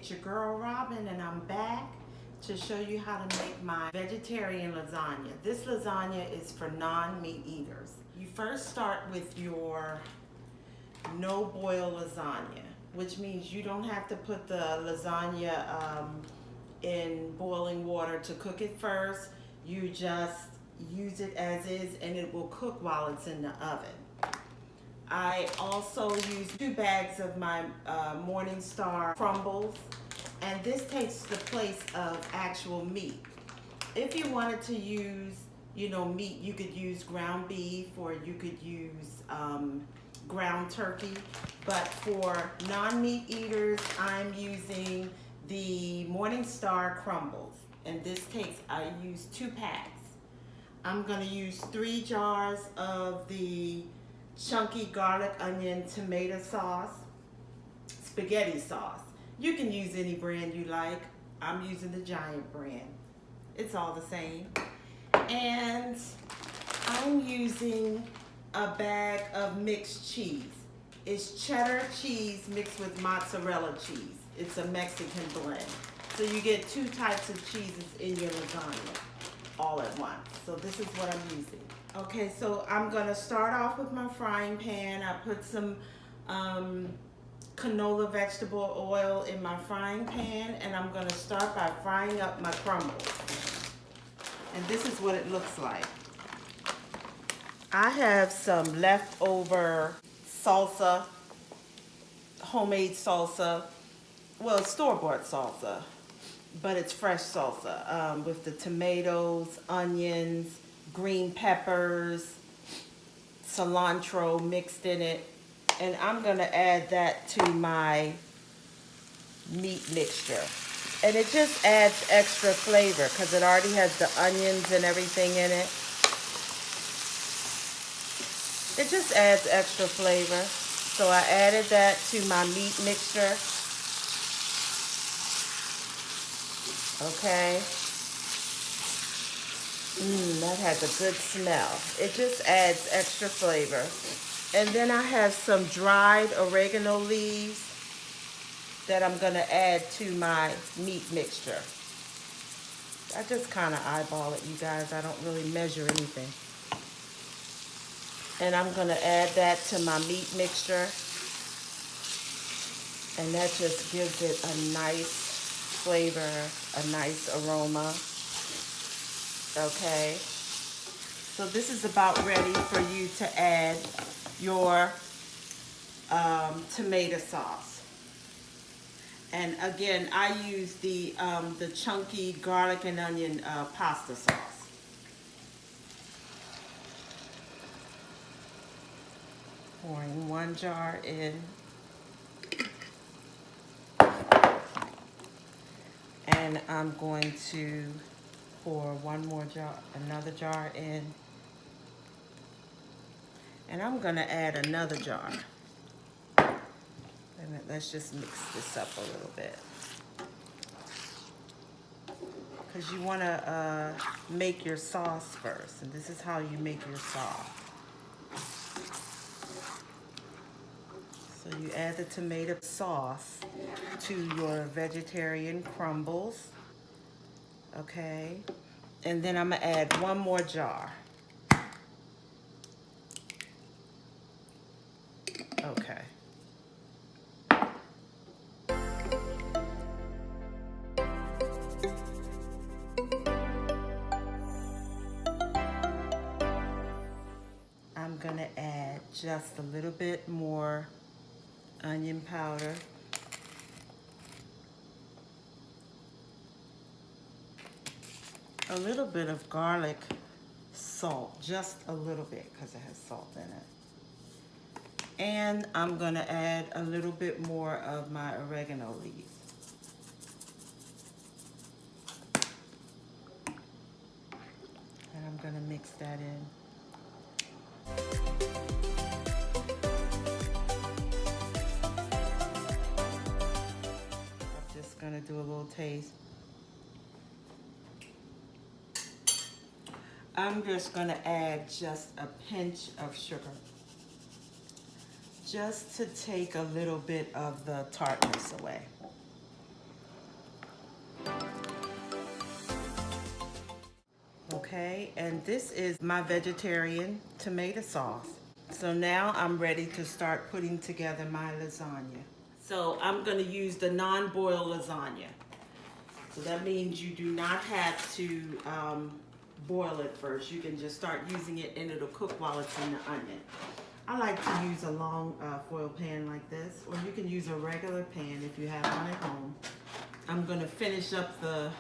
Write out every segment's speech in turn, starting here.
It's your girl Robin, and I'm back to show you how to make my vegetarian lasagna. This lasagna is for non-meat eaters. You first start with your no-boil lasagna, which means you don't have to put the lasagna in boiling water to cook it first. You just use it as is and it will cook while it's in the oven. I also use 2 bags of my Morningstar crumbles, and this takes the place of actual meat. If you wanted to use, meat, you could use ground beef or you could use ground turkey. But for non-meat eaters, I'm using the Morningstar crumbles, and I use 2 packs. I'm gonna use 3 jars of the chunky garlic, onion, tomato sauce, spaghetti sauce. You can use any brand you like. I'm using the Giant brand. It's all the same. And I'm using a bag of mixed cheese. It's cheddar cheese mixed with mozzarella cheese. It's a Mexican blend. So you get 2 types of cheeses in your lasagna all at once. So this is what I'm using. Okay, so I'm gonna start off with my frying pan. I put some canola vegetable oil in my frying pan, and I'm gonna start by frying up my crumbles. And this is what it looks like. I have some leftover salsa, homemade salsa, well, store-bought salsa, but it's fresh salsa with the tomatoes, onions, green peppers, cilantro mixed in it. And I'm gonna add that to my meat mixture. And it just adds extra flavor because it already has the onions and everything in it. It just adds extra flavor. So I added that to my meat mixture. Okay. That has a good smell. It just adds extra flavor. And then I have some dried oregano leaves that I'm gonna add to my meat mixture. I just kind of eyeball it, you guys. I don't really measure anything. And I'm gonna add that to my meat mixture. And that just gives it a nice flavor, a nice aroma. Okay, so this is about ready for you to add your tomato sauce. And again, I use the chunky garlic and onion pasta sauce. Pouring 1 jar in. And I'm going to pour another jar in. And I'm gonna add another jar. And let's just mix this up a little bit. Because you wanna make your sauce first. And this is how you make your sauce. So you add the tomato sauce to your vegetarian crumbles. Okay, and then I'm gonna add 1 more jar. Okay. I'm gonna add just a little bit more onion powder. A little bit of garlic salt, just a little bit because it has salt in it. And I'm gonna add a little bit more of my oregano leaves. And I'm gonna mix that in. I'm just gonna do a little taste. I'm just gonna add just a pinch of sugar, just to take a little bit of the tartness away. Okay, and this is my vegetarian tomato sauce. So now I'm ready to start putting together my lasagna. So I'm going to use the non-boil lasagna. So that means you do not have to boil it first. You can just start using it and it'll cook while it's in the onion. I like to use a long foil pan like this, or you can use a regular pan if you have one at home. I'm going to finish up the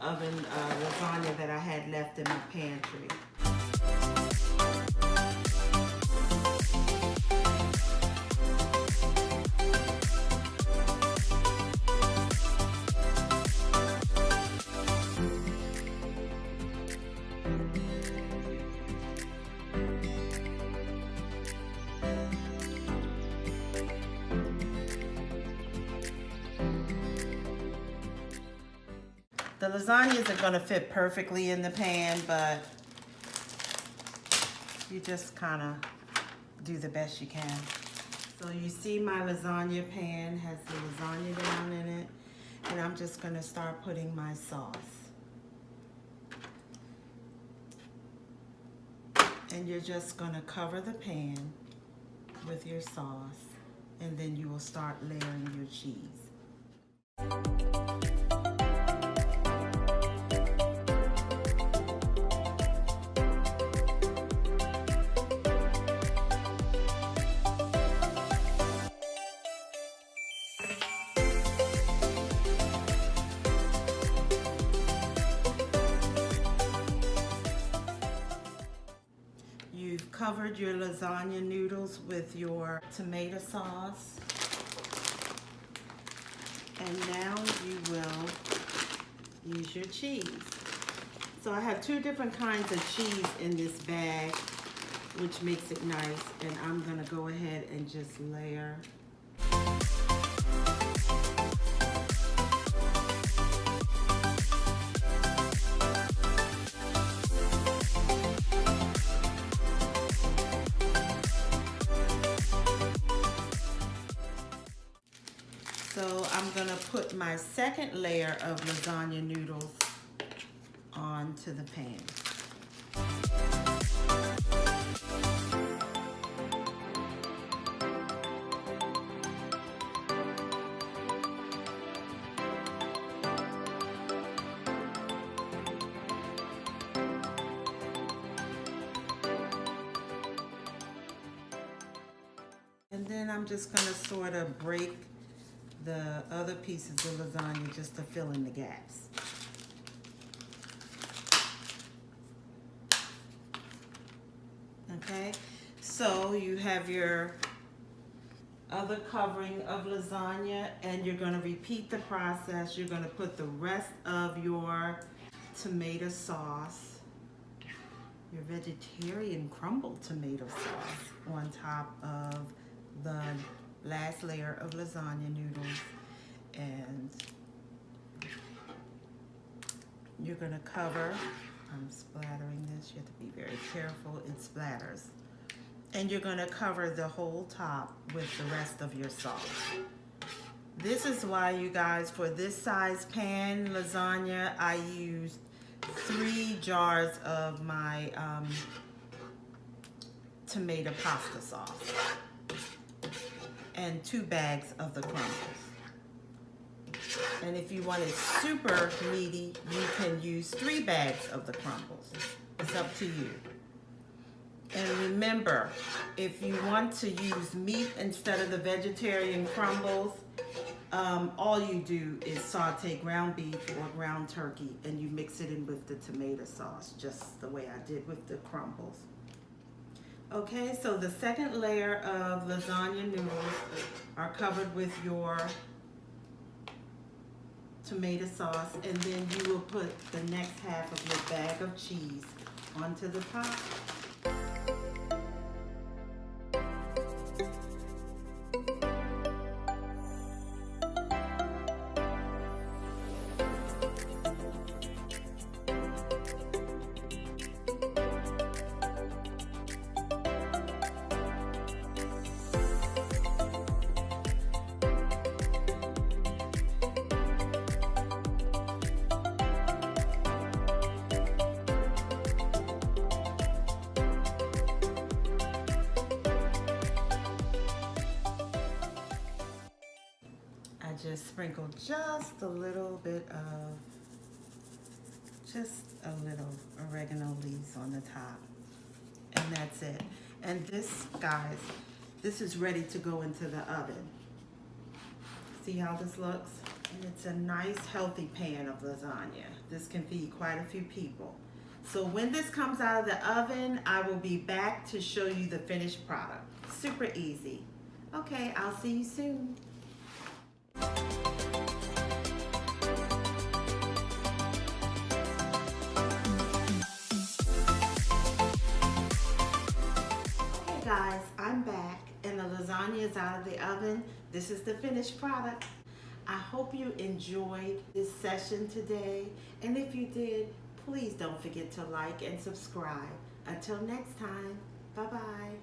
oven lasagna that I had left in my pantry. The lasagnas are going to fit perfectly in the pan, but you just kind of do the best you can. So you see my lasagna pan has the lasagna down in it, and I'm just going to start putting my sauce. And you're just going to cover the pan with your sauce, and then you will start layering your cheese. You've covered your lasagna noodles with your tomato sauce. And now you will use your cheese. So I have 2 different kinds of cheese in this bag, which makes it nice. And I'm gonna go ahead and just layer. So I'm gonna put my second layer of lasagna noodles onto the pan. And then I'm just gonna sort of break the other pieces of lasagna just to fill in the gaps. Okay, so you have your other covering of lasagna, and you're going to repeat the process. You're going to put the rest of your tomato sauce, your vegetarian crumbled tomato sauce, on top of the last layer of lasagna noodles, and you're going to cover. I'm splattering this. You have to be very careful. It splatters. And you're going to cover the whole top with the rest of your sauce. This is why, you guys, for this size pan lasagna, I used 3 jars of my tomato pasta sauce and 2 bags of the crumbles. And if you want it super meaty, you can use 3 bags of the crumbles. It's up to you. And remember, if you want to use meat instead of the vegetarian crumbles, all you do is saute ground beef or ground turkey, and you mix it in with the tomato sauce, just the way I did with the crumbles. Okay, so the second layer of lasagna noodles are covered with your tomato sauce, and then you will put the next half of your bag of cheese onto the top. just sprinkle just a little oregano leaves on the top. And that's it. And this, guys, this is ready to go into the oven. See how this looks? And it's a nice healthy pan of lasagna. This can feed quite a few people. So when this comes out of the oven, I will be back to show you the finished product. Super easy. Okay, I'll see you soon. Okay guys, I'm back and the lasagna is out of the oven. This is the finished product. I hope you enjoyed this session today, and if you did, please don't forget to like and subscribe. Until next time, bye-bye.